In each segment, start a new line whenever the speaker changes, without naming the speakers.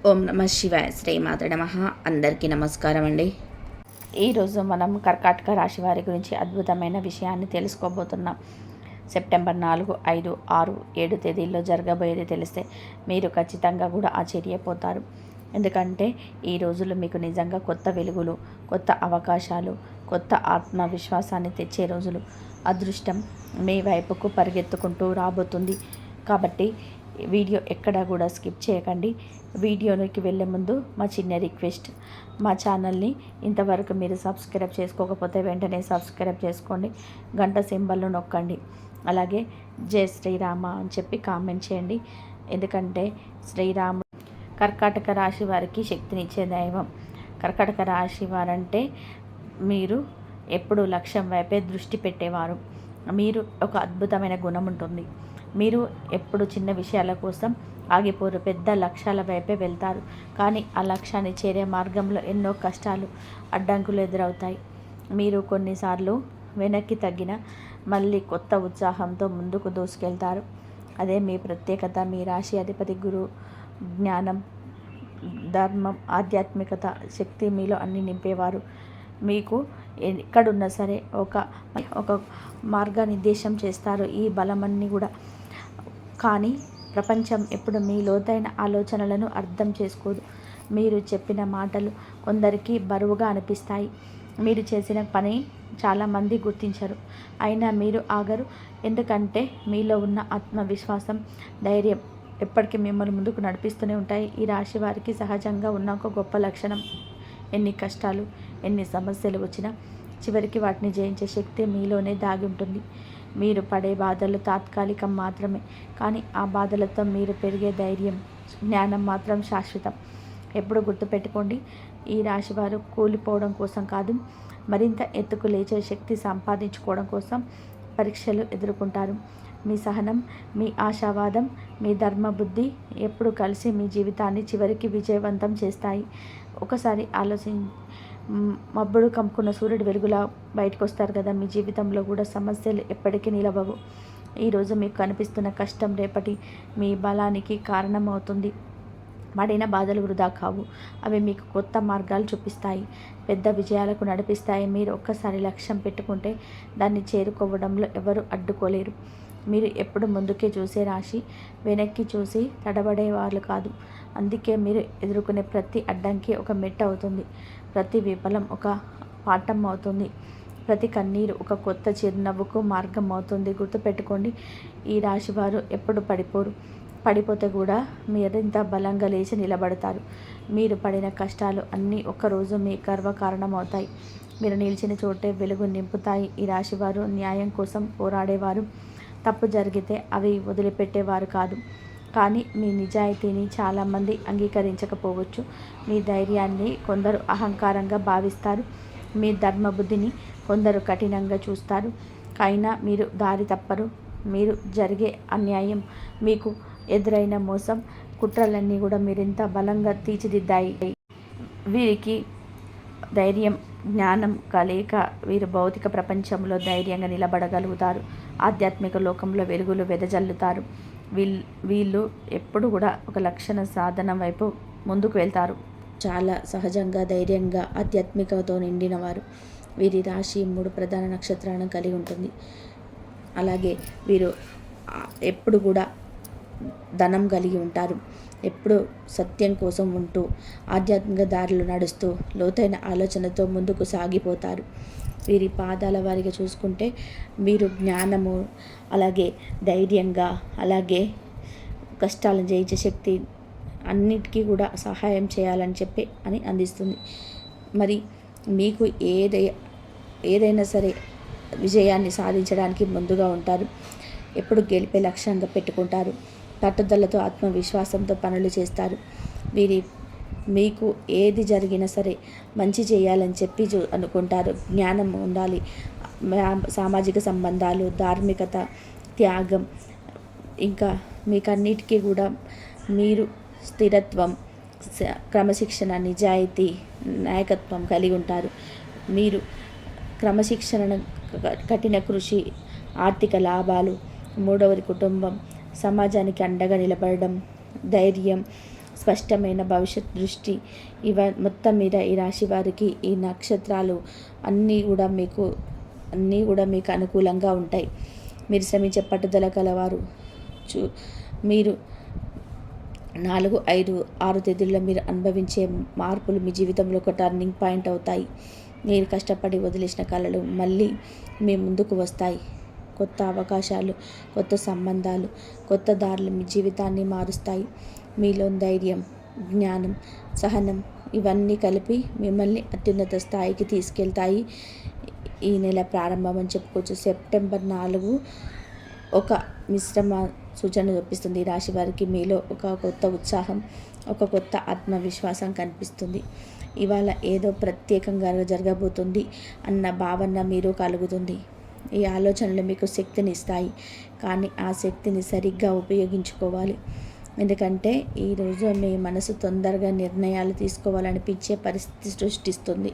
ఓం నమ శివాయ, శ్రీమాత నమః. అందరికీ నమస్కారం అండి. ఈరోజు మనం కర్కాటక రాశి వారి గురించి అద్భుతమైన విషయాన్ని తెలుసుకోబోతున్నాం. సెప్టెంబర్ 4, 5, 6, 7 తేదీల్లో జరగబోయేది తెలిస్తే మీరు ఖచ్చితంగా కూడా ఆశ్చర్యపోతారు. ఎందుకంటే ఈ రోజులు మీకు నిజంగా కొత్త వెలుగులు, కొత్త అవకాశాలు, కొత్త ఆత్మవిశ్వాసాన్ని తెచ్చే రోజులు. అదృష్టం మీ వైపుకు పరిగెత్తుకుంటూ రాబోతుంది. కాబట్టి వీడియో ఎక్కడా కూడా స్కిప్ చేయకండి. వీడియోలోకి వెళ్ళే ముందు మా చిన్న రిక్వెస్ట్, మా ఛానల్ని ఇంతవరకు మీరు సబ్స్క్రైబ్ చేసుకోకపోతే వెంటనే సబ్స్క్రైబ్ చేసుకోండి, గంట సింబల్ను నొక్కండి. అలాగే జై శ్రీరామ అని చెప్పి కామెంట్ చేయండి. ఎందుకంటే శ్రీరాముడు కర్కాటక రాశి వారికి శక్తినిచ్చే దైవం. కర్కాటక రాశి వారంటే మీరు ఎప్పుడు లక్ష్యం వైపే దృష్టి పెట్టేవారు. మీరు ఒక అద్భుతమైన గుణం ఉంటుంది. మీరు ఎప్పుడు చిన్న విషయాల కోసం ఆగిపోరు, పెద్ద లక్ష్యాల వైపే వెళ్తారు. కానీ ఆ లక్ష్యాన్ని చేరే మార్గంలో ఎన్నో కష్టాలు, అడ్డంకులు ఎదురవుతాయి. మీరు కొన్నిసార్లు వెనక్కి తగ్గిన మళ్ళీ కొత్త ఉత్సాహంతో ముందుకు దూసుకెళ్తారు. అదే మీ ప్రత్యేకత. మీ రాశి అధిపతి గురువు జ్ఞానం, ధర్మం, ఆధ్యాత్మికత, శక్తి మీలో అన్ని నింపేవారు. మీకు ఎక్కడున్నా సరే ఒక మార్గనిర్దేశం చేస్తారు. ఈ బలమన్నీ కూడా. కానీ ప్రపంచం ఎప్పుడు మీ లోతైన ఆలోచనలను అర్థం చేసుకోదు. మీరు చెప్పిన మాటలు కొందరికి బరువుగా అనిపిస్తాయి. మీరు చేసిన పని చాలామంది గుర్తించరు. అయినా మీరు ఆగరు. ఎందుకంటే మీలో ఉన్న ఆత్మవిశ్వాసం, ధైర్యం ఎప్పటికీ మిమ్మల్ని ముందుకు నడిపిస్తూనే ఉంటాయి. ఈ రాశి వారికి సహజంగా ఉన్న ఒక గొప్ప లక్షణం, ఎన్ని కష్టాలు, ఎన్ని సమస్యలు వచ్చినా చివరికి వాటిని జయించే శక్తి మీలోనే దాగి ఉంటుంది. మీరు పడే బాధలు తాత్కాలికం మాత్రమే, కానీ ఆ బాధలతో మీరు పెరిగే ధైర్యం, జ్ఞానం మాత్రం శాశ్వతం. ఎప్పుడు గుర్తుపెట్టుకోండి, ఈ రాశివారు కూలిపోవడం కోసం కాదు, మరింత ఎత్తుకు లేచే శక్తి సంపాదించుకోవడం కోసం పరీక్షలు ఎదుర్కొంటారు. మీ సహనం, మీ ఆశావాదం, మీ ధర్మబుద్ధి ఎప్పుడు కలిసి మీ జీవితాన్ని చివరికి విజయవంతం చేస్తాయి. ఒకసారి మబ్బుడు కమ్ముకున్న సూర్యుడు వెలుగులా బయటకు వస్తారు కదా. మీ జీవితంలో కూడా సమస్యలు ఎప్పటికీ నిలవవు. ఈరోజు మీకు కనిపిస్తున్న కష్టం రేపటి మీ బలానికి కారణమవుతుంది. పడిన బాధలు వృధా కావు. అవి మీకు కొత్త మార్గాలు చూపిస్తాయి, పెద్ద విజయాలకు నడిపిస్తాయి. మీరు ఒక్కసారి లక్ష్యం పెట్టుకుంటే దాన్ని చేరుకోవడంలో ఎవరు అడ్డుకోలేరు. మీరు ఎప్పుడు ముందుకే చూసే రాశి, వెనక్కి చూసి తడబడే వాళ్ళు కాదు. అందుకే మీరు ఎదుర్కొనే ప్రతి అడ్డంకి ఒక మెట్టు అవుతుంది, ప్రతి విఫలం ఒక పాఠం అవుతుంది, ప్రతి కన్నీరు ఒక కొత్త చిరునవ్వుకు మార్గం అవుతుంది. గుర్తుపెట్టుకోండి, ఈ రాశి వారు ఎప్పుడు పడిపోరు. పడిపోతే కూడా మరింత బలంగా లేచి నిలబడతారు. మీరు పడిన కష్టాలు అన్నీ ఒక్కరోజు మీ గర్వకారణం అవుతాయి. మీరు నిలిచిన చోటే వెలుగు నింపుతాయి. ఈ రాశివారు న్యాయం కోసం పోరాడేవారు. తప్పు జరిగితే అవి వదిలిపెట్టేవారు కాదు. కానీ మీ నిజాయితీని చాలామంది అంగీకరించకపోవచ్చు. మీ ధైర్యాన్ని కొందరు అహంకారంగా భావిస్తారు. మీ ధర్మబుద్ధిని కొందరు కఠినంగా చూస్తారు. అయినా మీరు దారి తప్పరు. మీరు జరిగే అన్యాయం, మీకు ఎదురైన మోసం, కుట్రలన్నీ కూడా మీరింత బలంగా తీర్చిదిద్దాయి. వీరికి ధైర్యం, జ్ఞానం కలయిక. వీరు భౌతిక ప్రపంచంలో ధైర్యంగా నిలబడగలుగుతారు. ఆధ్యాత్మిక లోకంలో వెలుగులు వెదజల్లుతారు. వీళ్ళు ఎప్పుడు కూడా ఒక లక్షణ సాధన వైపు ముందుకు వెళ్తారు. చాలా సహజంగా, ధైర్యంగా, ఆధ్యాత్మికతో నిండినవారు. వీరి రాశి 3 ప్రధాన నక్షత్రాలను కలిగి ఉంటుంది. అలాగే వీరు ఎప్పుడు కూడా ధనం కలిగి ఉంటారు. ఎప్పుడు సత్యం కోసం ఉంటూ, ఆధ్యాత్మిక దారిలో నడుస్తూ, లోతైన ఆలోచనతో ముందుకు సాగిపోతారు. వీరి పాదాల వారిగా చూసుకుంటే మీరు జ్ఞానము, అలాగే ధైర్యంగా, అలాగే కష్టాలను జయించే శక్తి, అన్నిటికీ కూడా సహాయం చేయాలని చెప్పి అని అందిస్తుంది. మరి మీకు ఏదైనా సరే విజయాన్ని సాధించడానికి ముందుగా ఉంటారు. ఎప్పుడు గెలిపే లక్ష్యంగా పెట్టుకుంటారు. పట్టుదలతో, ఆత్మవిశ్వాసంతో పనులు చేస్తారు. మీకు ఏది జరిగినా సరే మంచి చేయాలని చెప్పి అనుకుంటారు. జ్ఞానం ఉండాలి, సామాజిక సంబంధాలు, ధార్మికత, త్యాగం, ఇంకా మీకన్నిటికీ కూడా మీరు స్థిరత్వం, క్రమశిక్షణ, నిజాయితీ, నాయకత్వం కలిగి ఉంటారు. మీరు క్రమశిక్షణ, కఠిన కృషి, ఆర్థిక లాభాలు, మూడవది కుటుంబం, సమాజానికి అండగా నిలబడడం, ధైర్యం, స్పష్టమైన భవిష్యత్ దృష్టి. మొత్తం మీద ఈ రాశి వారికి ఈ నక్షత్రాలు అన్నీ కూడా మీకు అనుకూలంగా ఉంటాయి. మీరు శ్రమించే పట్టుదల కలవారు. మీరు 4, 5, 6 తేదీల్లో మీరు అనుభవించే మార్పులు మీ జీవితంలో ఒక టర్నింగ్ పాయింట్ అవుతాయి. మీరు కష్టపడి వదిలేసిన కళలు మళ్ళీ మీ ముందుకు వస్తాయి. కొత్త అవకాశాలు, కొత్త సంబంధాలు, కొత్త దారులు మీ జీవితాన్ని మారుస్తాయి. మీలో ధైర్యం, జ్ఞానం, సహనం ఇవన్నీ కలిపి మిమ్మల్ని అత్యున్నత స్థాయికి తీసుకెళ్తాయి. ఈ నెల ప్రారంభం అని చెప్పుకోవచ్చు. సెప్టెంబర్ 4 ఒక మిశ్రమ సూచన చూపిస్తుంది. ఈ రాశి వారికి మీలో ఒక కొత్త ఉత్సాహం, ఒక కొత్త ఆత్మవిశ్వాసం కనిపిస్తుంది. ఇవాళ ఏదో ప్రత్యేకంగా జరగబోతుంది అన్న భావన మీరు కలుగుతుంది. ఈ ఆలోచనలు మీకు శక్తిని ఇస్తాయి, కానీ ఆ శక్తిని సరిగ్గా ఉపయోగించుకోవాలి. ఎందుకంటే ఈరోజు మీ మనసు తొందరగా నిర్ణయాలు తీసుకోవాలనిపించే పరిస్థితి సృష్టిస్తుంది.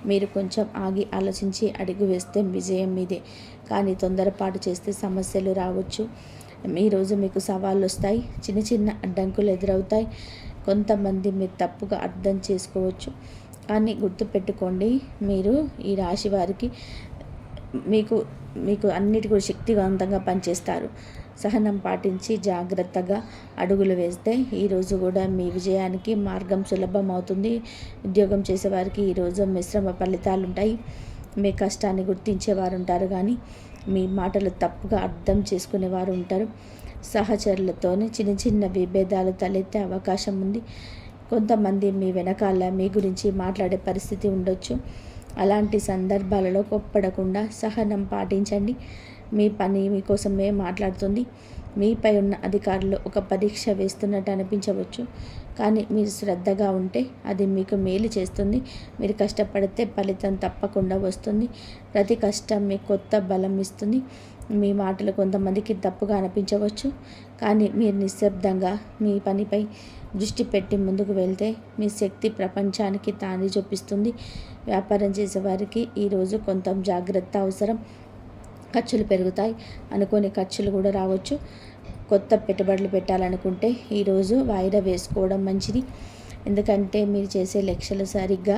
మీరు కొంచెం ఆగి ఆలోచించి అడుగు వేస్తే విజయం మీదే. కానీ తొందరపాటు చేస్తే సమస్యలు రావచ్చు. ఈరోజు మీకు సవాళ్ళు వస్తాయి, చిన్న చిన్న అడ్డంకులు ఎదురవుతాయి. కొంతమంది మీరు తప్పుగా అర్థం చేసుకోవచ్చు. కానీ గుర్తుపెట్టుకోండి, మీరు ఈ రాశి వారికి మీకు అన్నిటి కూడా శక్తివంతంగా పనిచేస్తారు. సహనం పాటించి జాగ్రత్తగా అడుగులు వేస్తే ఈరోజు కూడా మీ విజయానికి మార్గం సులభం అవుతుంది. ఉద్యోగం చేసేవారికి ఈరోజు మిశ్రమ ఫలితాలు ఉంటాయి. మీ కష్టాన్ని గుర్తించేవారు ఉంటారు, కానీ మీ మాటలు తప్పుగా అర్థం చేసుకునేవారు ఉంటారు. సహచరులతోనే చిన్న చిన్న విభేదాలు తలెత్తే అవకాశం ఉంది. కొంతమంది మీ వెనకాల మీ గురించి మాట్లాడే పరిస్థితి ఉండొచ్చు. అలాంటి సందర్భాలలో కోప్పడకుండా సహనం పాటించండి. మీ పని మీకోసమే మాట్లాడుతుంది. మీపై ఉన్న అధికారులు ఒక పరీక్ష వేస్తున్నట్టు అనిపించవచ్చు, కానీ మీరు శ్రద్ధగా ఉంటే అది మీకు మేలు చేస్తుంది. మీరు కష్టపడితే ఫలితం తప్పకుండా వస్తుంది. ప్రతి కష్టం మీకు కొత్త బలం ఇస్తుంది. మీ మాటలు కొంతమందికి తప్పుగా అనిపించవచ్చు, కానీ మీరు నిశ్శబ్దంగా మీ పనిపై దృష్టి పెట్టి ముందుకు వెళ్తే మీ శక్తి ప్రపంచానికి తాని చూపిస్తుంది. వ్యాపారం చేసేవారికి ఈరోజు కొంత జాగ్రత్త అవసరం. ఖర్చులు పెరుగుతాయి, అనుకోని ఖర్చులు కూడా రావచ్చు. కొత్త పెట్టుబడులు పెట్టాలనుకుంటే ఈరోజు వాయిదా వేసుకోవడం మంచిది. ఎందుకంటే మీరు చేసే లక్ష్యాలు సరిగ్గా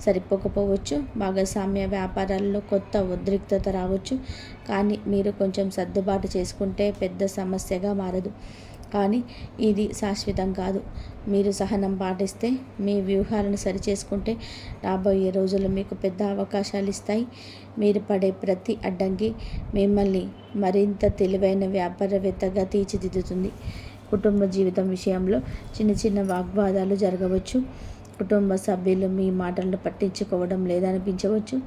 సరిపోకపోవచ్చు. భాగస్వామ్య వ్యాపారాల్లో కొత్త ఉద్రిక్తత రావచ్చు, కానీ మీరు కొంచెం సర్దుబాటు చేసుకుంటే పెద్ద సమస్యగా మారదు. కానీ ఇది శాశ్వతం కాదు. మీరు సహనం పాటిస్తే, మీ వ్యూహాలను సరిచేసుకుంటే రాబోయే రోజులు మీకు పెద్ద అవకాశాలు ఇస్తాయి. మీరు పడే ప్రతి అడ్డంకి మిమ్మల్ని మరింత తెలివైన వ్యాపారవేత్తగా తీర్చిదిద్దుతుంది. కుటుంబ జీవితం విషయంలో చిన్న చిన్న వాగ్వాదాలు జరగవచ్చు. కుటుంబ సభ్యులు మీ మాటలను పట్టించుకోవడం లేదనిపించవచ్చు.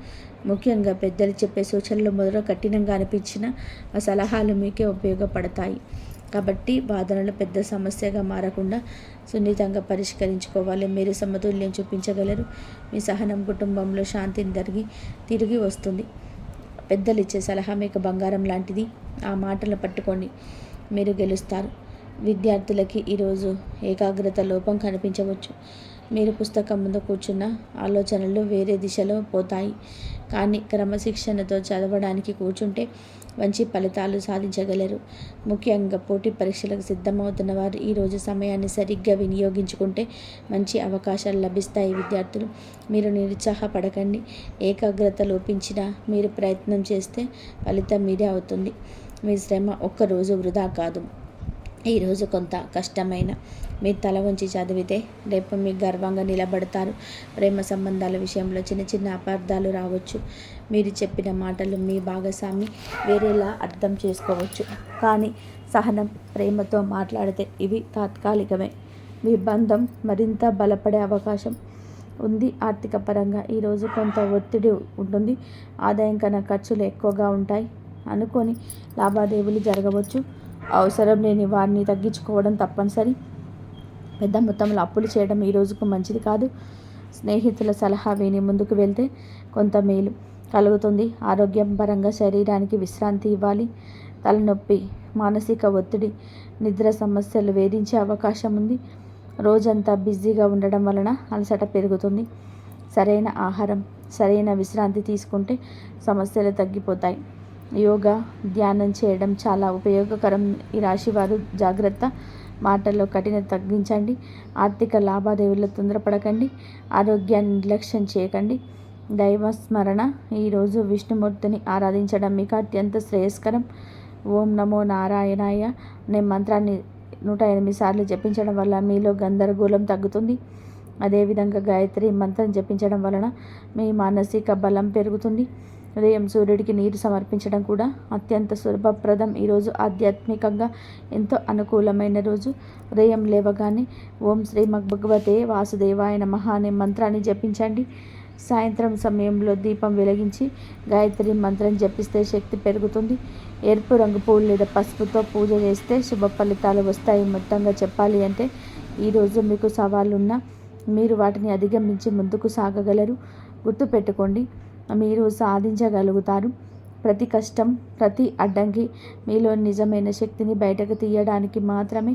ముఖ్యంగా పెద్దలు చెప్పే సూచనలు మొదట కఠినంగా అనిపించిన ఆ సలహాలు మీకే ఉపయోగపడతాయి. కాబట్టి వాదనలు పెద్ద సమస్యగా మారకుండా సున్నితంగా పరిష్కరించుకోవాలి. మీరు సమతుల్యం చూపించగలరు. మీ సహనం కుటుంబంలో శాంతిని తిరిగి వస్తుంది. పెద్దలు ఇచ్చే సలహా మీకు బంగారం లాంటిది. ఆ మాటలు పట్టుకోండి, మీరు గెలుస్తారు. విద్యార్థులకి ఈరోజు ఏకాగ్రత లోపం కనిపించవచ్చు. మీరు పుస్తకం ముందు కూర్చున్న ఆలోచనలు వేరే దిశలో పోతాయి. కానీ క్రమశిక్షణతో చదవడానికి కూర్చుంటే మంచి ఫలితాలు సాధించగలరు. ముఖ్యంగా పోటీ పరీక్షలకు సిద్ధమవుతున్న వారు ఈరోజు సమయాన్ని సరిగ్గా వినియోగించుకుంటే మంచి అవకాశాలు లభిస్తాయి. విద్యార్థులు, మీరు నిరుత్సాహపడకండి. ఏకాగ్రత లోపించినా మీరు ప్రయత్నం చేస్తే ఫలితం మీదే అవుతుంది. మీ శ్రమ ఒక్కరోజు వృధా కాదు. ఈరోజు కొంత కష్టమైన మీరు తల వంచి చదివితే రేపు మీకు గర్వంగా నిలబడతారు. ప్రేమ సంబంధాల విషయంలో చిన్న చిన్న అపార్థాలు రావచ్చు. మీరు చెప్పిన మాటలు మీ భాగస్వామి వేరేలా అర్థం చేసుకోవచ్చు. కానీ సహనం, ప్రేమతో మాట్లాడితే ఇవి తాత్కాలికమే. మీ బంధం మరింత బలపడే అవకాశం ఉంది. ఆర్థిక పరంగా ఈరోజు కొంత ఒత్తిడి ఉంటుంది. ఆదాయం కన్నా ఖర్చులు ఎక్కువగా ఉంటాయి. అనుకోని లావాదేవీలు జరగవచ్చు. అవసరం లేని వారిని తగ్గించుకోవడం తప్పనిసరి. పెద్ద మొత్తంలో అప్పులు చేయడం ఈ రోజుకు మంచిది కాదు. స్నేహితుల సలహా విని ముందుకు వెళ్తే కొంత మేలు కలుగుతుంది. ఆరోగ్యం పరంగా శరీరానికి విశ్రాంతి ఇవ్వాలి. తలనొప్పి, మానసిక ఒత్తిడి, నిద్ర సమస్యలు వేధించే అవకాశం ఉంది. రోజంతా బిజీగా ఉండడం వలన అలసట పెరుగుతుంది. సరైన ఆహారం, సరైన విశ్రాంతి తీసుకుంటే సమస్యలు తగ్గిపోతాయి. యోగా, ధ్యానం చేయడం చాలా ఉపయోగకరం. ఈ రాశి వారు జాగ్రత్త. మాటల్లో కఠినత తగ్గించండి. ఆర్థిక లావాదేవీల్లో తొందరపడకండి. ఆరోగ్యాన్ని నిర్లక్ష్యం చేయకండి. దైవస్మరణ, ఈరోజు విష్ణుమూర్తిని ఆరాధించడం మీకు అత్యంత శ్రేయస్కరం. ఓం నమో నారాయణాయ అనే మంత్రాన్ని 108 సార్లు జపించడం వల్ల మీలో గందరగోళం తగ్గుతుంది. అదేవిధంగా గాయత్రి మంత్రం జపించడం వలన మీ మానసిక బలం పెరుగుతుంది. ఉదయం సూర్యుడికి నీరు సమర్పించడం కూడా అత్యంత శుభప్రదం. ఈరోజు ఆధ్యాత్మికంగా ఎంతో అనుకూలమైన రోజు. ఉదయం లేవగానే ఓం శ్రీ భగవతే వాసుదేవాయ నమః అనే మంత్రాన్ని జపించండి. సాయంత్రం సమయంలో దీపం వెలిగించి గాయత్రి మంత్రం జపిస్తే శక్తి పెరుగుతుంది. ఎరుపు రంగు పూలు లేదా పసుపుతో పూజ చేస్తే శుభ ఫలితాలు వస్తాయి. మొత్తంగా చెప్పాలి అంటే ఈరోజు మీకు సవాళ్ళున్నా మీరు వాటిని అధిగమించి ముందుకు సాగగలరు. గుర్తుపెట్టుకోండి, మీరు సాధించగలుగుతారు. ప్రతి కష్టం, ప్రతి అడ్డంకి మీలో నిజమైన శక్తిని బయటకు తీయడానికి మాత్రమే.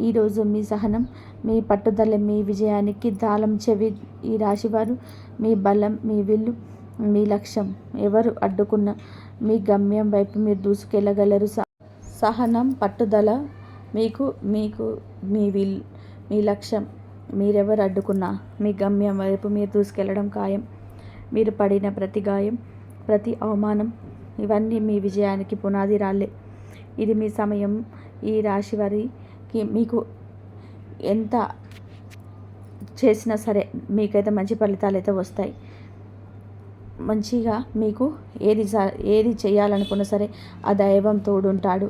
ఈరోజు మీ సహనం, మీ పట్టుదల మీ విజయానికి తాళం చెవి. ఈ రాశివారు మీ బలం, మీ విల్లు, మీ లక్ష్యం. ఎవరు అడ్డుకున్న మీ గమ్యం వైపు మీరు దూసుకెళ్ళగలరు. సహనం, పట్టుదల మీకు మీకు మీ విల్, మీ లక్ష్యం. మీరెవరు అడ్డుకున్నా మీ గమ్యం వైపు మీరు దూసుకెళ్ళడం ఖాయం. మీరు పడిన ప్రతి గాయం, ప్రతి అవమానం ఇవన్నీ మీ విజయానికి పునాది రాళ్ళే. ఇది మీ సమయం. ఈ రాశి వారికి మీకు ఎంత చేసినా సరే మీకైతే మంచి ఫలితాలు అయితే వస్తాయి. మంచిగా మీకు ఏది చేయాలనుకున్నా సరే ఆ దైవం తోడుంటాడు.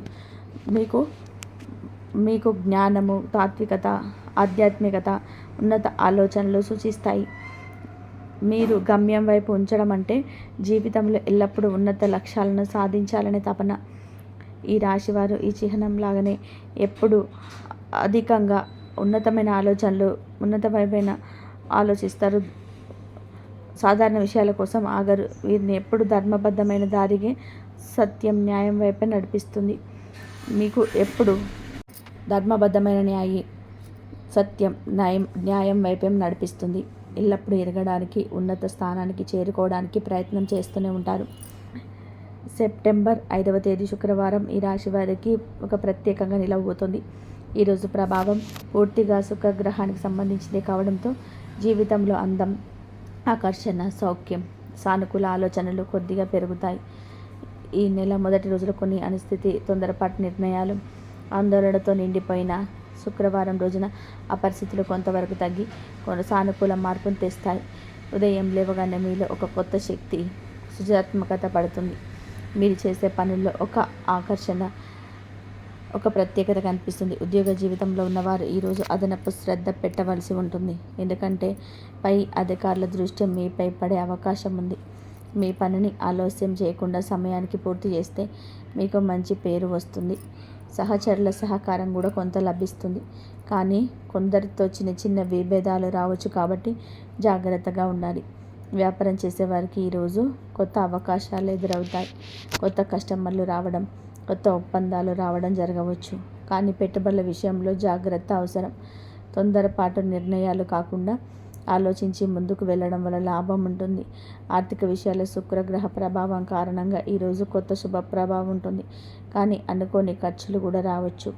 మీకు జ్ఞానము, తాత్వికత, ఆధ్యాత్మికత, ఉన్నత ఆలోచనలు సూచిస్తాయి. మీరు గమ్యం వైపు ఉంచడం అంటే జీవితంలో ఎల్లప్పుడూ ఉన్నత లక్ష్యాలను సాధించాలనే తపన. ఈ రాశివారు ఈ చిహ్నం లాగానే ఎప్పుడు అధికంగా ఉన్నతమైన ఆలోచనలు, ఉన్నతమైన ఆలోచిస్తారు. సాధారణ విషయాల కోసం ఆగరు. వీరిని ఎప్పుడు ధర్మబద్ధమైన దారిగే, సత్యం, న్యాయం వైపే నడిపిస్తుంది. మీకు ఎప్పుడు ధర్మబద్ధమైన సత్యం, న్యాయం వైపే నడిపిస్తుంది. ఎల్లప్పుడూ ఎదగడానికి, ఉన్నత స్థానానికి చేరుకోవడానికి ప్రయత్నం చేస్తూనే ఉంటారు. సెప్టెంబర్ 5వ తేదీ శుక్రవారం ఈ రాశి వారికి ఒక ప్రత్యేకంగా నిలవబోతుంది. ఈరోజు ప్రభావం పూర్తిగా శుక్రగ్రహానికి సంబంధించిందే కావడంతో జీవితంలో అందం, ఆకర్షణ, సౌఖ్యం, సానుకూల ఆలోచనలు కొద్దిగా పెరుగుతాయి. ఈ నెల మొదటి రోజులు కొన్ని అనిస్థితి, తొందరపాటు నిర్ణయాలు, ఆందోళనతో నిండిపోయిన శుక్రవారం రోజున ఆ పరిస్థితులు కొంతవరకు తగ్గి సానుకూల మార్పును తెస్తాయి. ఉదయం లేవగానే మీలో ఒక కొత్త శక్తి, సృజనాత్మకత పడుతుంది. మీరు చేసే పనుల్లో ఒక ఆకర్షణ, ఒక ప్రత్యేకత కనిపిస్తుంది. ఉద్యోగ జీవితంలో ఉన్నవారు ఈరోజు అదనపు శ్రద్ధ పెట్టవలసి ఉంటుంది. ఎందుకంటే పై అధికారుల దృష్టి మీపై పడే అవకాశం ఉంది. మీ పనిని ఆలస్యం చేయకుండా సమయానికి పూర్తి చేస్తే మీకు మంచి పేరు వస్తుంది. సహచరుల సహకారం కూడా కొంత లభిస్తుంది. కానీ కొందరితో చిన్న చిన్న విభేదాలు రావచ్చు కాబట్టి జాగ్రత్తగా ఉండాలి. వ్యాపారం చేసేవారికి ఈరోజు కొత్త అవకాశాలు ఎదురవుతాయి. కొత్త కస్టమర్లు రావడం, కొత్త ఒప్పందాలు రావడం జరగవచ్చు. కానీ పెట్టుబడుల విషయంలో జాగ్రత్త అవసరం. తొందరపాటు నిర్ణయాలు కాకుండా ఆలోచించి ముందుకు వెళ్ళడం వల్ల లాభం ఉంటుంది. ఆర్థిక విషయాల్లో శుక్రగ్రహ ప్రభావం కారణంగా ఈరోజు కొత్త శుభ ప్రభావం ఉంటుంది. కానీ అనుకోని ఖర్చులు కూడా రావచ్చు.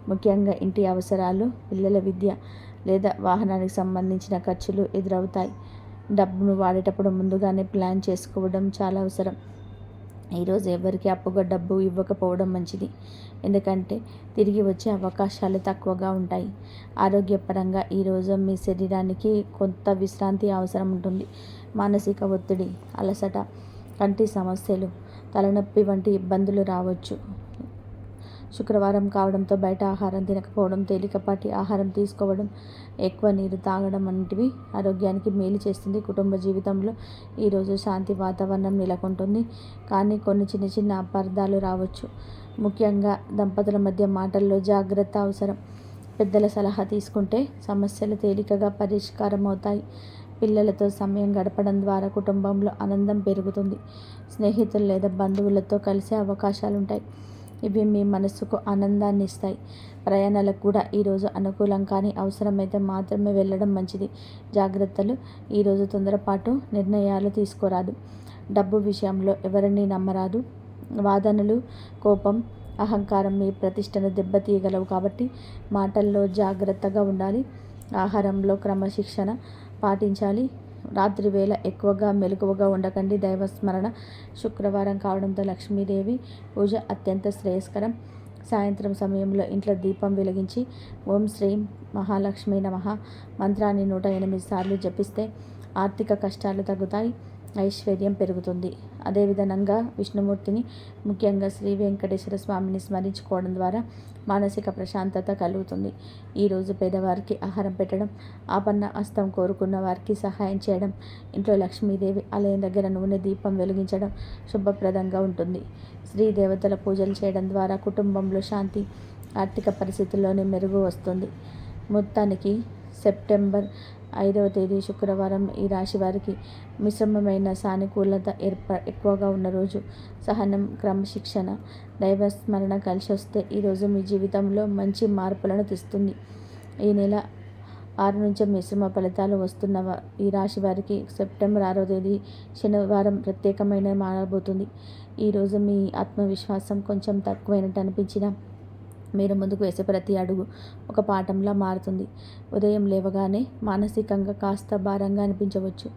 ముఖ్యంగా ఇంటి అవసరాలు, పిల్లల విద్య లేదా వాహనానికి సంబంధించిన ఖర్చులు ఎదురవుతాయి. డబ్బును వాడేటప్పుడు ముందుగానే ప్లాన్ చేసుకోవడం చాలా అవసరం. ఈరోజు ఎవరికి అప్పుగా డబ్బు ఇవ్వకపోవడం మంచిది. ఎందుకంటే తిరిగి వచ్చే అవకాశాలు తక్కువగా ఉంటాయి. ఆరోగ్యపరంగా ఈరోజు మీ శరీరానికి కొంత విశ్రాంతి అవసరం ఉంటుంది. మానసిక ఒత్తిడి, అలసట, కంటి సమస్యలు, తలనొప్పి వంటి ఇబ్బందులు రావచ్చు. శుక్రవారం కావడంతో బయట ఆహారం తినకపోవడం, తేలికపాటి ఆహారం తీసుకోవడం, ఎక్కువ నీరు తాగడం వంటివి ఆరోగ్యానికి మేలు చేస్తుంది. కుటుంబ జీవితంలో ఈరోజు శాంతి వాతావరణం నెలకొంటుంది. కానీ కొన్ని చిన్న చిన్న అపార్థాలు రావచ్చు. ముఖ్యంగా దంపతుల మధ్య మాటల్లో జాగ్రత్త అవసరం. పెద్దల సలహా తీసుకుంటే సమస్యలు తేలికగా పరిష్కారం అవుతాయి. పిల్లలతో సమయం గడపడం ద్వారా కుటుంబంలో ఆనందం పెరుగుతుంది. స్నేహితులు లేదా బంధువులతో కలిసే అవకాశాలుంటాయి. ఇవి మీ మనసుకు ఆనందాన్ని ఇస్తాయి. ప్రయాణాలకు కూడా ఈరోజు అనుకూలం, కానీ అవసరమైతే మాత్రమే వెళ్ళడం మంచిది. జాగ్రత్తలు. ఈరోజు తొందరపాటు నిర్ణయాలు తీసుకోరాదు. డబ్బు విషయంలో ఎవరిని నమ్మరాదు. వాదనలు, కోపం, అహంకారం మీ ప్రతిష్టను దెబ్బతీయగలవు. కాబట్టి మాటల్లో జాగ్రత్తగా ఉండాలి. ఆహారంలో క్రమశిక్షణ పాటించాలి. రాత్రి వేళ ఎక్కువగా మెలకువగా ఉండకండి. దైవస్మరణ. శుక్రవారం కావడంతో లక్ష్మీదేవి పూజ అత్యంత శ్రేయస్కరం. సాయంత్రం సమయంలో ఇంట్లో దీపం వెలిగించి ఓం శ్రీం మహాలక్ష్మీ నమః మంత్రాన్ని 108 సార్లు జపిస్తే ఆర్థిక కష్టాలు తగ్గుతాయి, ఐశ్వర్యం పెరుగుతుంది. అదేవిధంగా విష్ణుమూర్తిని, ముఖ్యంగా శ్రీ వెంకటేశ్వర స్వామిని స్మరించుకోవడం ద్వారా మానసిక ప్రశాంతత కలుగుతుంది. ఈరోజు పేదవారికి ఆహారం పెట్టడం, ఆపన్న హస్తం కోరుకున్న వారికి సహాయం చేయడం, ఇంట్లో లక్ష్మీదేవి ఆలయం దగ్గర నూనె దీపం వెలిగించడం శుభప్రదంగా ఉంటుంది. శ్రీ దేవతల పూజలు చేయడం ద్వారా కుటుంబంలో శాంతి, ఆర్థిక పరిస్థితుల్లోనే మెరుగు వస్తుంది. మొత్తానికి సెప్టెంబర్ 5వ తేదీ శుక్రవారం ఈ రాశి వారికి మిశ్రమమైన సానుకూలత ఎక్కువగా ఉన్న రోజు. సహనం, క్రమశిక్షణ, దైవస్మరణ కలిసి వస్తే ఈరోజు మీ జీవితంలో మంచి మార్పులను తెస్తుంది. ఈ నెల 6 నుంచి మిశ్రమ ఫలితాలు వస్తున్న ఈ రాశి వారికి సెప్టెంబర్ 6వ తేదీ శనివారం ప్రత్యేకమైన మారబోతుంది. ఈరోజు మీ ఆత్మవిశ్వాసం కొంచెం తక్కువైనట్టు అనిపించినా మీరు ముందుకు వేసే ప్రతి అడుగు ఒక పాఠంలా మారుతుంది. ఉదయం లేవగానే మానసికంగా కాస్త భారంగా అనిపించవచ్చు.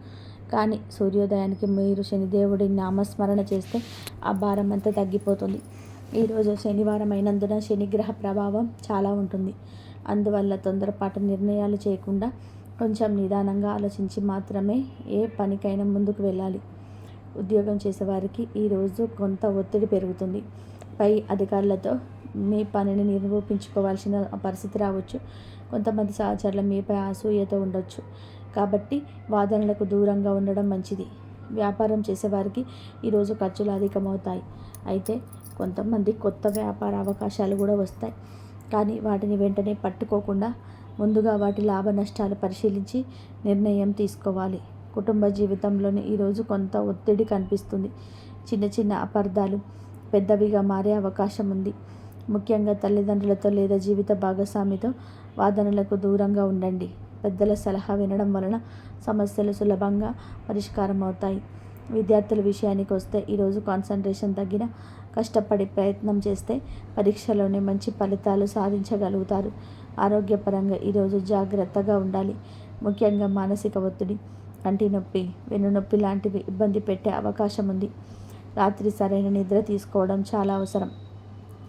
కానీ సూర్యోదయానికి మీరు శనిదేవుడి నామస్మరణ చేస్తే ఆ భారం అంతా తగ్గిపోతుంది. ఈరోజు శనివారం అయినందున శనిగ్రహ ప్రభావం చాలా ఉంటుంది. అందువల్ల తొందరపాటు నిర్ణయాలు చేయకుండా కొంచెం నిదానంగా ఆలోచించి మాత్రమే ఏ పనికైనా ముందుకు వెళ్ళాలి. ఉద్యోగం చేసేవారికి ఈరోజు కొంత ఒత్తిడి పెరుగుతుంది. పై అధికారులతో మీ పనిని నిరూపించుకోవాల్సిన పరిస్థితి రావచ్చు. కొంతమంది సహచరులు మీపై అసూయతో ఉండొచ్చు. కాబట్టి వాదనలకు దూరంగా ఉండడం మంచిది. వ్యాపారం చేసేవారికి ఈరోజు ఖర్చులు అధికమవుతాయి. అయితే కొంతమంది కొత్త వ్యాపార అవకాశాలు కూడా వస్తాయి. కానీ వాటిని వెంటనే పట్టుకోకుండా ముందుగా వాటి లాభ నష్టాలు పరిశీలించి నిర్ణయం తీసుకోవాలి. కుటుంబ జీవితంలోనే ఈరోజు కొంత ఒత్తిడి కనిపిస్తుంది. చిన్న చిన్న అపార్థాలు పెద్దవిగా మారే అవకాశం ఉంది. ముఖ్యంగా తల్లిదండ్రులతో లేదా జీవిత భాగస్వామితో వాదనలకు దూరంగా ఉండండి. పెద్దల సలహా వినడం వలన సమస్యలు సులభంగా పరిష్కారం అవుతాయి. విద్యార్థుల విషయానికి వస్తే ఈరోజు కాన్సన్ట్రేషన్ తగ్గిన కష్టపడి ప్రయత్నం చేస్తే పరీక్షలోనే మంచి ఫలితాలు సాధించగలుగుతారు. ఆరోగ్యపరంగా ఈరోజు జాగ్రత్తగా ఉండాలి. ముఖ్యంగా మానసిక ఒత్తిడి, కంటి నొప్పి, వెన్నునొప్పి లాంటివి ఇబ్బంది పెట్టే అవకాశం ఉంది. రాత్రి సరైన నిద్ర తీసుకోవడం చాలా అవసరం.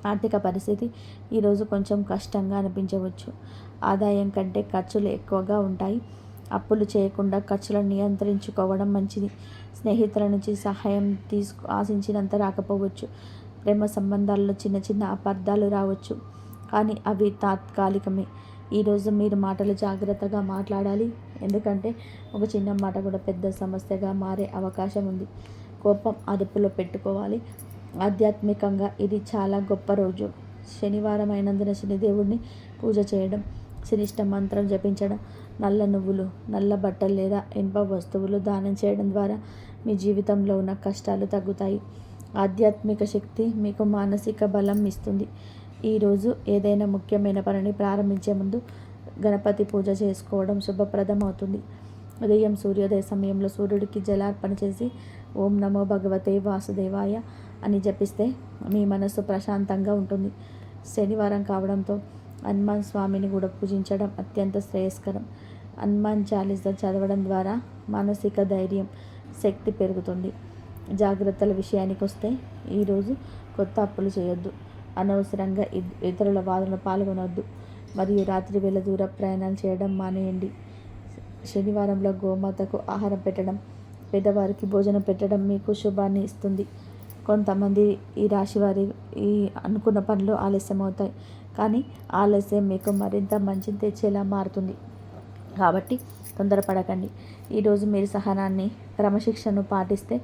ఆర్థిక పరిస్థితి ఈరోజు కొంచెం కష్టంగా అనిపించవచ్చు. ఆదాయం కంటే ఖర్చులు ఎక్కువగా ఉంటాయి. అప్పులు చేయకుండా ఖర్చులను నియంత్రించుకోవడం మంచిది. స్నేహితుల నుంచి సహాయం ఆశించినంత రాకపోవచ్చు. ప్రేమ సంబంధాల్లో చిన్న చిన్న అపార్థాలు రావచ్చు. కానీ అవి తాత్కాలికమే. ఈరోజు మీరు మాటలు జాగ్రత్తగా మాట్లాడాలి. ఎందుకంటే ఒక చిన్న మాట కూడా పెద్ద సమస్యగా మారే అవకాశం ఉంది. కోపం అదుపులో పెట్టుకోవాలి. ఆధ్యాత్మికంగా ఇది చాలా గొప్ప రోజు. శనివారం అయినందున శనిదేవుడిని పూజ చేయడం, శనిష్ట మంత్రం జపించడం, నల్ల నువ్వులు, నల్ల బట్టలు లేదా ఇనుప వస్తువులు దానం చేయడం ద్వారా మీ జీవితంలో ఉన్న కష్టాలు తగ్గుతాయి. ఆధ్యాత్మిక శక్తి మీకు మానసిక బలం ఇస్తుంది. ఈరోజు ఏదైనా ముఖ్యమైన పనిని ప్రారంభించే ముందు గణపతి పూజ చేసుకోవడం శుభప్రదం అవుతుంది. ఉదయం సూర్యోదయ సమయంలో సూర్యుడికి జలార్పణ చేసి ఓం నమో భగవతే వాసుదేవాయ అని జపిస్తే మీ మనసు ప్రశాంతంగా ఉంటుంది. శనివారం కావడంతో హనుమాన్ స్వామిని కూడా పూజించడం అత్యంత శ్రేయస్కరం. హనుమాన్ చాలీసా చదవడం ద్వారా మానసిక ధైర్యం, శక్తి పెరుగుతుంది. జాగ్రత్తల విషయానికి వస్తే ఈరోజు కొత్త అప్పులు చేయొద్దు. అనవసరంగా ఇతరుల వాదనలో పాల్గొనవద్దు. మరియు రాత్రి వేళ దూర ప్రయాణాలు చేయడం మానేయండి. శనివారంలో గోమాతకు ఆహారం పెట్టడం, పేదవారికి భోజనం పెట్టడం మీకు శుభాన్ని ఇస్తుంది. కొంతమంది ఈ రాశి వారి ఈ అనుకున్న పనులు ఆలస్యం అవుతాయి. కానీ ఆలస్యం మీకు మరింత మంచిని తెచ్చేలా మారుతుంది. కాబట్టి తొందరపడకండి. ఈరోజు మీరు సహనాన్ని, క్రమశిక్షణను పాటిస్తే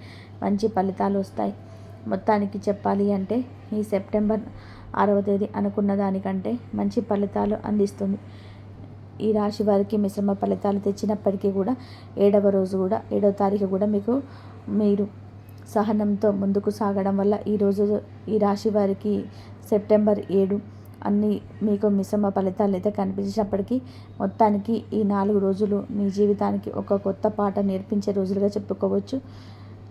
మంచి ఫలితాలు వస్తాయి. మొత్తానికి చెప్పాలి అంటే ఈ సెప్టెంబర్ 6వ తేదీ అనుకున్న దానికంటే మంచి ఫలితాలు అందిస్తుంది. ఈ రాశి వారికి మిశ్రమ ఫలితాలు తెచ్చినప్పటికీ కూడా 7వ తారీఖు కూడా మీరు సహనంతో ముందుకు సాగడం వల్ల ఈరోజు ఈ రాశి వారికి సెప్టెంబర్ 7 అన్నీ మీకు మిశ్రమ ఫలితాలు అయితే కనిపించినప్పటికీ మొత్తానికి ఈ 4 రోజులు మీ జీవితానికి ఒక కొత్త పాట నేర్పించే రోజులుగా చెప్పుకోవచ్చు.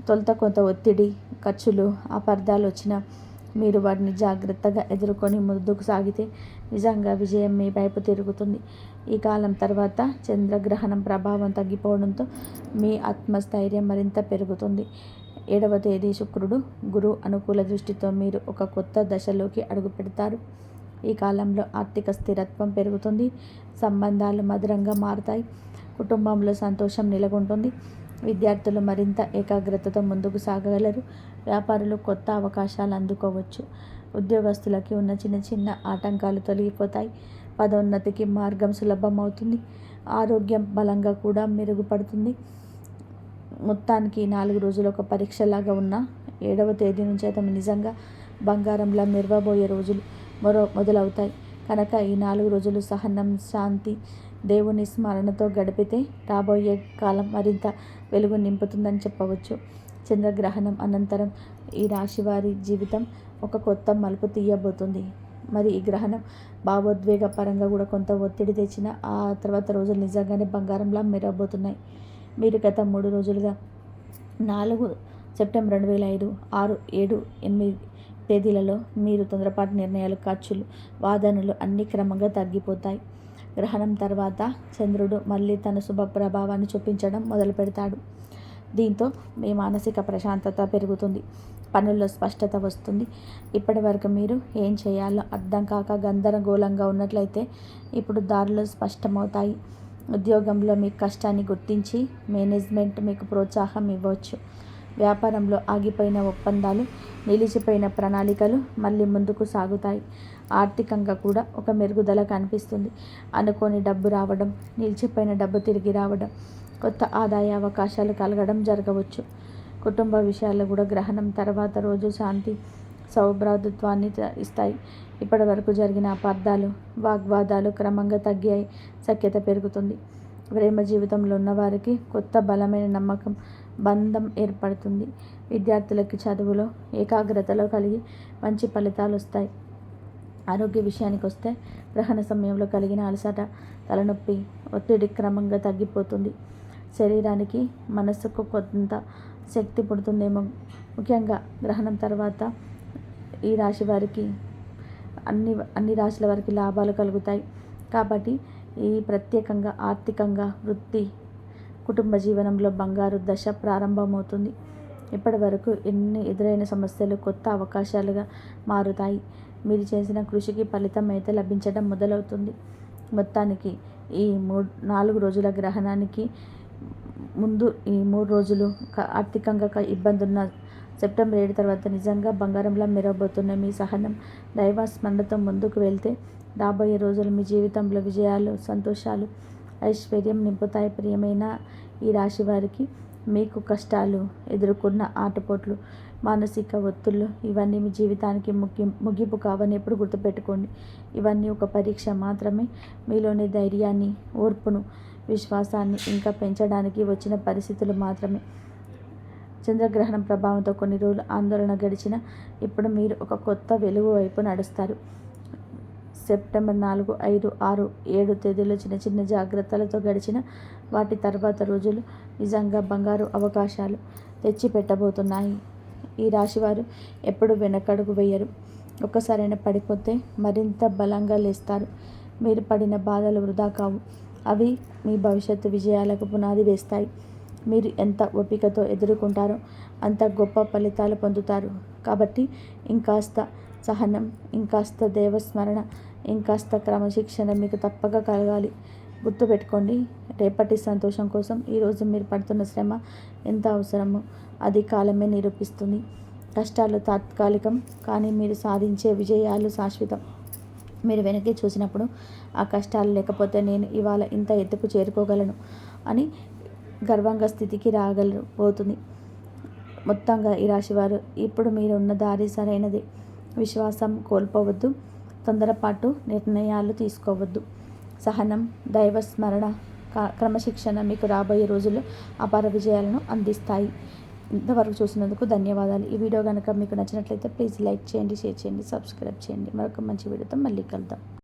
తొలుత కొంత ఒత్తిడి, ఖర్చులు, అపార్థాలు వచ్చినా మీరు వాటిని జాగ్రత్తగా ఎదుర్కొని ముందుకు సాగితే నిజంగా విజయం మీ వైపు తిరుగుతుంది. ఈ కాలం తర్వాత చంద్రగ్రహణం ప్రభావం తగ్గిపోవడంతో మీ ఆత్మస్థైర్యం మరింత పెరుగుతుంది. 7వ తేదీ శుక్రుడు గురు అనుకూల దృష్టితో మీరు ఒక కొత్త దశలోకి అడుగుపెడతారు. ఈ కాలంలో ఆర్థిక స్థిరత్వం పెరుగుతుంది. సంబంధాలు మధురంగా మారుతాయి. కుటుంబంలో సంతోషం నెలకొంటుంది. విద్యార్థులు మరింత ఏకాగ్రతతో ముందుకు సాగగలరు. వ్యాపారులు కొత్త అవకాశాలు అందుకోవచ్చు. ఉద్యోగస్తులకి ఉన్న చిన్న చిన్న ఆటంకాలు తొలగిపోతాయి. పదోన్నతికి మార్గం సులభమవుతుంది. ఆరోగ్యం బలంగా కూడా మెరుగుపడుతుంది. మొత్తానికి 4 రోజులు ఒక పరీక్షలాగా ఉన్న 7వ తేదీ నుంచి అయితే నిజంగా బంగారంలా మెరవబోయే రోజులు మొదలవుతాయి. కనుక ఈ 4 రోజులు సహనం, శాంతి, దేవుని స్మరణతో గడిపితే రాబోయే కాలం మరింత వెలుగు నింపుతుందని చెప్పవచ్చు. చంద్రగ్రహణం అనంతరం ఈ రాశి వారి జీవితం ఒక కొత్త మలుపు తీయబోతుంది. మరి ఈ గ్రహణం భావోద్వేగ పరంగా కూడా కొంత ఒత్తిడి తెచ్చిన ఆ తర్వాత రోజులు నిజంగానే బంగారంలా మెరవబోతున్నాయి. మీరు గత 3 రోజులుగా 4 సెప్టెంబర్ 2005, 6, 7, 8 తేదీలలో మీరు తొందరపాటు నిర్ణయాలు, ఖర్చులు, వాదనలు అన్నీ క్రమంగా తగ్గిపోతాయి. గ్రహణం తర్వాత చంద్రుడు మళ్ళీ తన శుభ ప్రభావాన్ని చూపించడం మొదలు పెడతాడు. దీంతో మీ మానసిక ప్రశాంతత పెరుగుతుంది. పనుల్లో స్పష్టత వస్తుంది. ఇప్పటి వరకు మీరు ఏం చేయాలో అర్థం కాక గందరగోళంగా ఉన్నట్లయితే ఇప్పుడు దారులు స్పష్టమవుతాయి. ఉద్యోగంలో మీ కష్టాన్ని గుర్తించి మేనేజ్మెంట్ మీకు ప్రోత్సాహం ఇవ్వచ్చు. వ్యాపారంలో ఆగిపోయిన ఒప్పందాలు, నిలిచిపోయిన ప్రణాళికలు మళ్ళీ ముందుకు సాగుతాయి. ఆర్థికంగా కూడా ఒక మెరుగుదల కనిపిస్తుంది. అనుకోని డబ్బు రావడం, నిలిచిపోయిన డబ్బు తిరిగి రావడం, కొత్త ఆదాయ అవకాశాలు కలగడం జరగవచ్చు. కుటుంబ విషయాల్లో కూడా గ్రహణం తర్వాత రోజు శాంతి, సౌభ్రాతృత్వాన్ని ఇస్తాయి. ఇప్పటి వరకు జరిగిన అపార్థాలు, వాగ్వాదాలు క్రమంగా తగ్గాయి. సఖ్యత పెరుగుతుంది. ప్రేమ జీవితంలో ఉన్నవారికి కొత్త బలమైన నమ్మకం, బంధం ఏర్పడుతుంది. విద్యార్థులకి చదువులో ఏకాగ్రతలో కలిగి మంచి ఫలితాలు వస్తాయి. ఆరోగ్య విషయానికి వస్తే గ్రహణ సమయంలో కలిగిన అలసట, తలనొప్పి, ఒత్తిడి క్రమంగా తగ్గిపోతుంది. శరీరానికి, మనస్సుకు కొంత శక్తి పుడుతుందేమో. ముఖ్యంగా గ్రహణం తర్వాత ఈ రాశి వారికి అన్ని రాశుల వారికి లాభాలు కలుగుతాయి. కాబట్టి ఈ ప్రత్యేకంగా ఆర్థికంగా, వృత్తి, కుటుంబ జీవనంలో బంగారు దశ ప్రారంభమవుతుంది. ఇప్పటి వరకు ఎన్ని ఎదురైన సమస్యలు కొత్త అవకాశాలుగా మారుతాయి. మీరు చేసిన కృషికి ఫలితం అయితే లభించడం మొదలవుతుంది. మొత్తానికి ఈ 4 రోజుల గ్రహణానికి ముందు ఈ 3 రోజులు ఆర్థికంగా ఇబ్బంది ఉన్న సెప్టెంబర్ 7 తర్వాత నిజంగా బంగారంలా మెరవబోతున్న మీ సహనం, దైవ స్మరణతో ముందుకు వెళ్తే రాబోయే రోజులు మీ జీవితంలో విజయాలు, సంతోషాలు, ఐశ్వర్యం నింపుతాయి. ప్రియమైన ఈ రాశి వారికి మీకు కష్టాలు, ఎదుర్కొన్న ఆటుపోట్లు, మానసిక ఒత్తిళ్ళు ఇవన్నీ మీ జీవితానికి ముగింపు కావని ఎప్పుడు గుర్తుపెట్టుకోండి. ఇవన్నీ ఒక పరీక్ష మాత్రమే. మీలోని ధైర్యాన్ని, ఓర్పును, విశ్వాసాన్ని ఇంకా పెంచడానికి వచ్చిన పరిస్థితులు మాత్రమే. చంద్రగ్రహణం ప్రభావంతో కొన్ని రోజులు ఆందోళన గడిచిన ఇప్పుడు మీరు ఒక కొత్త వెలుగు వైపు నడుస్తారు. సెప్టెంబర్ 4, 5, 6, 7 తేదీలో చిన్న చిన్న జాగ్రత్తలతో గడిచిన వాటి తర్వాత రోజులు నిజంగా బంగారు అవకాశాలు తెచ్చిపెట్టబోతున్నాయి. ఈ రాశివారు ఎప్పుడు వెనకడుగు వేయరు. ఒక్కసారైనా పడిపోతే మరింత బలంగా లేస్తారు. మీరు పడిన బాధలు వృధా కావు. అవి మీ భవిష్యత్తు విజయాలకు పునాది వేస్తాయి. మీరు ఎంత ఓపికతో ఎదుర్కొంటారో అంత గొప్ప ఫలితాలు పొందుతారు. కాబట్టి ఇంకాస్త సహనం, ఇంకాస్త దేవస్మరణ, ఇంకాస్త క్రమశిక్షణ మీకు తప్పక కలగాలి. గుర్తుపెట్టుకోండి, రేపటి సంతోషం కోసం ఈరోజు మీరు పడుతున్న శ్రమ ఎంత అవసరమో అది కాలమే నిరూపిస్తుంది. కష్టాలు తాత్కాలికం, కానీ మీరు సాధించే విజయాలు శాశ్వతం. మీరు వెనక్కి చూసినప్పుడు ఆ కష్టాలు లేకపోతే నేను ఇవాళ ఇంత ఎత్తుకు చేరుకోగలను అని గర్వంగా స్థితికి రాగలిపోతుంది. మొత్తంగా ఈ రాశివారు ఇప్పుడు మీరు ఉన్న దారి సరైనది. విశ్వాసం కోల్పోవద్దు. తొందరపాటు నిర్ణయాలు తీసుకోవద్దు. సహనం, దైవ స్మరణ, క్రమశిక్షణ మీకు రాబోయే రోజుల్లో అపార విజయాలను అందిస్తాయి. ఇంతవరకు చూసినందుకు ధన్యవాదాలు. ఈ వీడియో కనుక మీకు నచ్చినట్లయితే ప్లీజ్ లైక్ చేయండి, షేర్ చేయండి, సబ్స్క్రైబ్ చేయండి. మరొక మంచి వీడియోతో మళ్ళీ కలుద్దాం.